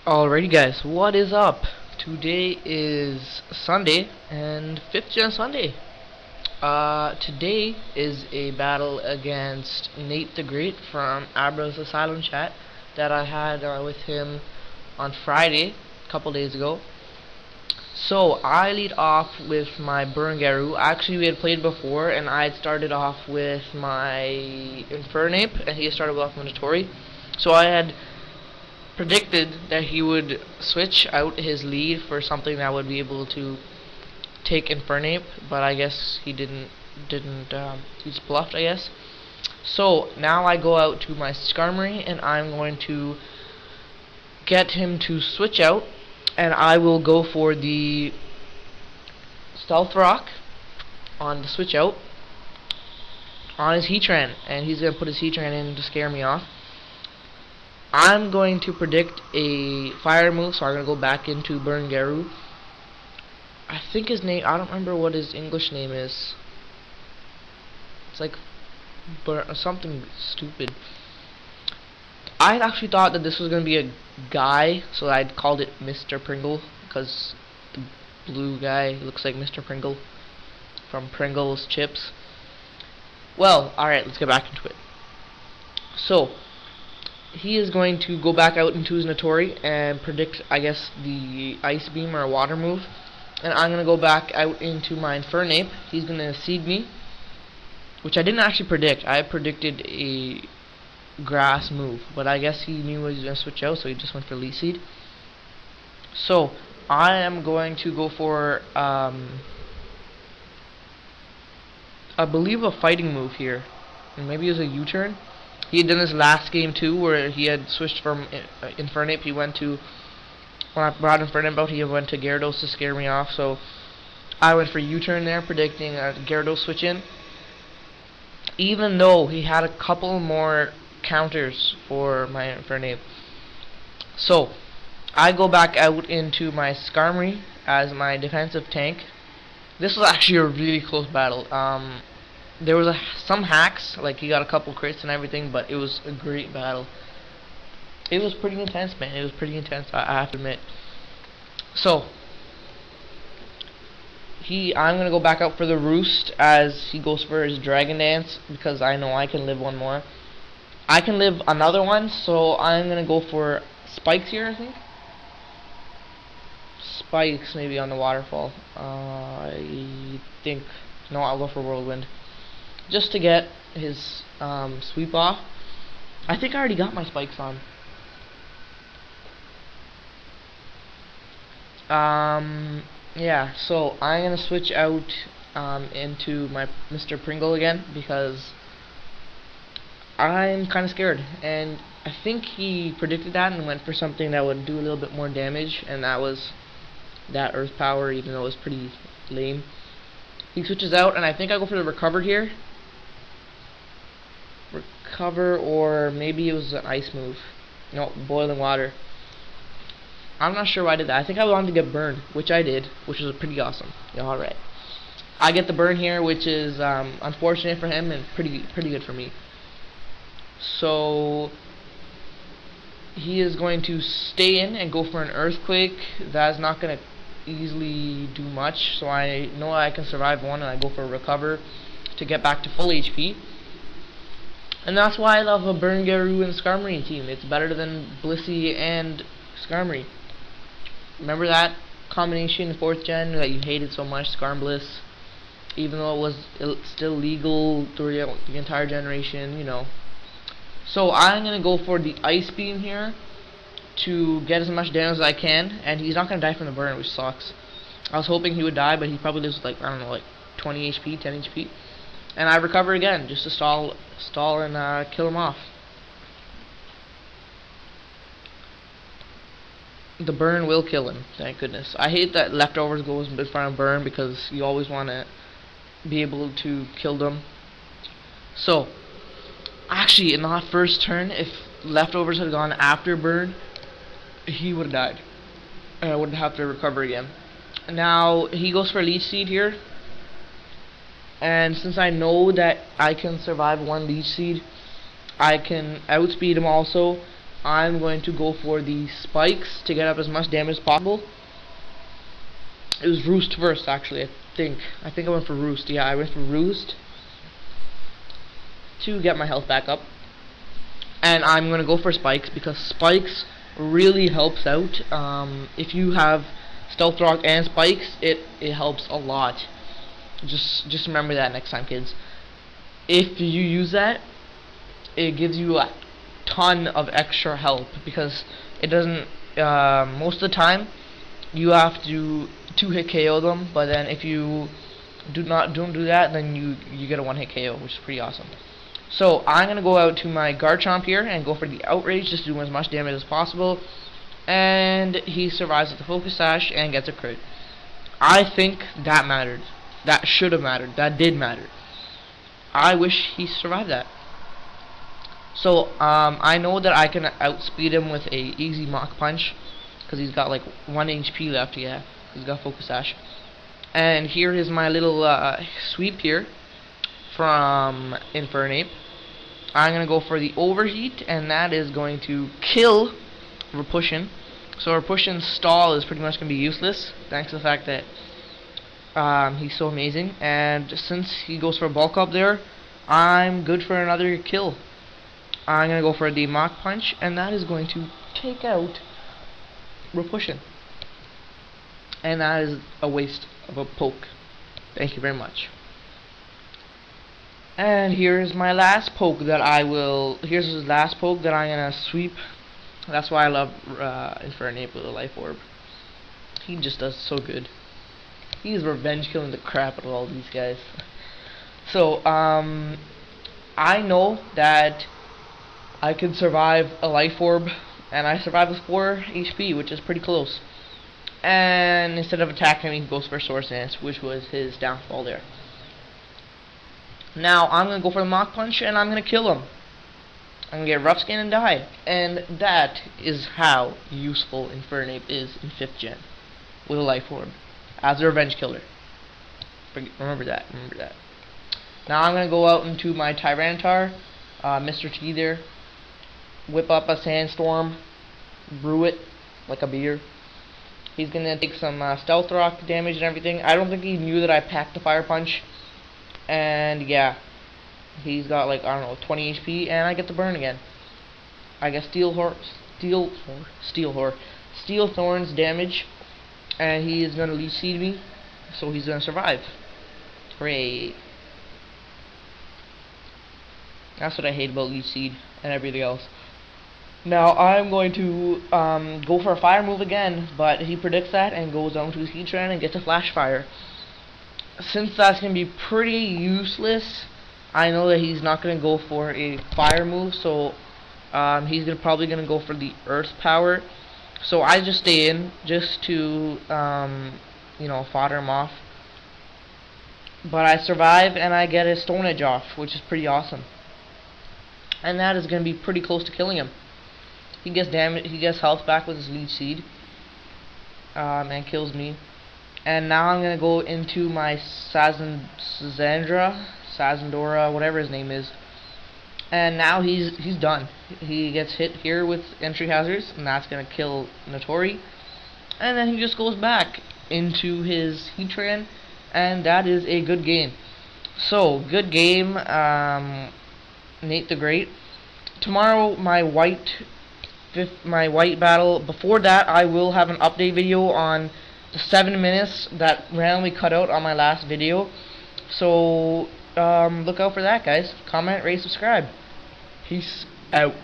Alrighty guys, what is up? Today is Sunday and 5th Gen Sunday. Today is a battle against n8dagr8 from Abra's Asylum chat that I had with him on Friday, a couple days ago. So I lead off with my Burn. Actually, we had played before, and I had started off with my Infernape, and he started off with Notori. So I had predicted that he would switch out his lead for something that would be able to take Infernape, but I guess he didn't. He's bluffed, I guess. So now I go out to my Skarmory, and I'm going to get him to switch out, and I will go for the Stealth Rock on the switch out on his Heatran, and he's gonna put his Heatran in to scare me off. I'm going to predict a fire move, so I'm going to go back into Burn. I think his name, I don't remember what his English name is. It's like something stupid. I actually thought that this was going to be a guy, so I'd called it Mr. Pringle, because the blue guy looks like Mr. Pringle from Pringles chips. Well, alright, let's get back into it. So he is going to go back out into his Notori and predict, I guess, the Ice Beam or a Water move. And I'm going to go back out into my Infernape. He's going to Seed me, which I didn't actually predict. I predicted a Grass move, but I guess he knew he was going to switch out, so he just went for Leaf Seed. So I am going to go for, I believe, a Fighting move here. And maybe it was a U-turn. He had done this last game too, where he had switched from Infernape. He went to, when I brought Infernape out, he went to Gyarados to scare me off. So I went for U-turn there, predicting a Gyarados switch in. Even though he had a couple more counters for my Infernape. So I go back out into my Skarmory as my defensive tank. This was actually a really close battle. There was some hacks, like he got a couple crits and everything, but it was a great battle. It was pretty intense, man. It was pretty intense, I have to admit. So I'm gonna go back out for the Roost as he goes for his Dragon Dance, because I know I can live one more. I can live another one, so I'm gonna go for Spikes here, I think. Spikes maybe on the waterfall. I think no, I'll go for Whirlwind, just to get his sweep off. I think I already got my spikes on. Yeah, so I'm gonna switch out into my Mr. Pringle again, because I'm kind of scared, and I think he predicted that and went for something that would do a little bit more damage, and that was that Earth Power, even though it was pretty lame. He switches out, and I think I go for the Recovered here. Recover, or maybe it was an Ice move. No, Boiling Water. I'm not sure why I did that. I think I wanted to get Burn, which I did, which was pretty awesome. Yeah, alright. I get the Burn here, which is unfortunate for him and pretty good for me. So he is going to stay in and go for an Earthquake. That's not going to easily do much, so I know I can survive one, and I go for a Recover to get back to full HP. And that's why I love a Burn and Skarmory team. It's better than Blissey and Skarmory. Remember that combination in 4th gen that you hated so much, Skarmbliss, even though it was still legal through the entire generation, you know. So I'm gonna go for the Ice Beam here to get as much damage as I can, and he's not gonna die from the burn, which sucks. I was hoping he would die, but he probably lives with, like, I don't know, like 20 HP, 10 HP. And I recover again, just to stall and kill him off. The burn will kill him, thank goodness. I hate that leftovers goes in front of burn, because you always want to be able to kill them. So actually, in that first turn, if leftovers had gone after burn, he would have died, and I wouldn't have to recover again. Now he goes for Leech Seed here, and since I know that I can survive one Leech Seed, I can outspeed him also, I'm going to go for the spikes to get up as much damage as possible. It was Roost first, actually. I think I went for Roost. Yeah, I went for Roost to get my health back up. And I'm gonna go for spikes because spikes really helps out. If you have stealth rock and spikes, it helps a lot. Just remember that next time, kids. If you use that, it gives you a ton of extra help because it doesn't. Most of the time, you have to 2-hit KO them, but then if you don't do that, then you get a 1-hit KO, which is pretty awesome. So I'm gonna go out to my Garchomp here and go for the outrage, just to do as much damage as possible. And he survives with the focus sash and gets a crit. I think that mattered. That should have mattered. That did matter. I wish he survived that. So I know that I can outspeed him with a easy Mach Punch because he's got like 1 HP left. Yeah, he's got focus sash. And here is my little sweep here from Infernape. I'm gonna go for the overheat, and that is going to kill Repushin. So Repushin's stall is pretty much gonna be useless, thanks to the fact that he's so amazing. And since he goes for a bulk up there, I'm good for another kill. I'm gonna go for the Mach Punch, and that is going to take out Repushin. And that is a waste of a poke. Thank you very much. And here's my last poke that here's his last poke that I'm gonna sweep. That's why I love Infernape with a Life Orb. He just does so good. He's revenge killing the crap out of all these guys. So I know that I can survive a Life Orb, and I survived with 4 HP, which is pretty close. And instead of attacking him, he goes for Swords Dance, which was his downfall there. Now I'm gonna go for the Mach Punch, and I'm gonna kill him. I'm gonna get Rough Skin and die. And that is how useful Infernape is in 5th gen with a Life Orb as a revenge killer. Remember that. Remember that. Now I'm gonna go out into my Tyranitar, Mr. T there. Whip up a Sandstorm, brew it like a beer. He's gonna take some Stealth Rock damage and everything. I don't think he knew that I packed the Fire Punch. And yeah, he's got like, I don't know, 20 HP, and I get the burn again. I get Steel Thorns damage, and he is gonna Leech Seed me, so he's gonna survive. Hooray! That's what I hate about Leech Seed and everything else. Now I'm going to go for a fire move again, but he predicts that and goes down to his Heatran and gets a Flash Fire. Since that's going to be pretty useless, I know that he's not going to go for a fire move, so he's probably going to go for the Earth Power. So I just stay in just to you know, fodder him off. But I survive and I get his Stone Edge off, which is pretty awesome. And that is going to be pretty close to killing him. He gets damage. He gets health back with his Leech Seed, and kills me. And now I'm gonna go into my Sazandora, whatever his name is. And now he's done. He gets hit here with entry hazards, and that's gonna kill Notori. And then he just goes back into his Heatran, and that is a good game. So good game, n8dagr8. Tomorrow my white battle. Before that, I will have an update video on the 7 minutes that randomly cut out on my last video. So look out for that, guys. Comment, rate, subscribe. Peace out.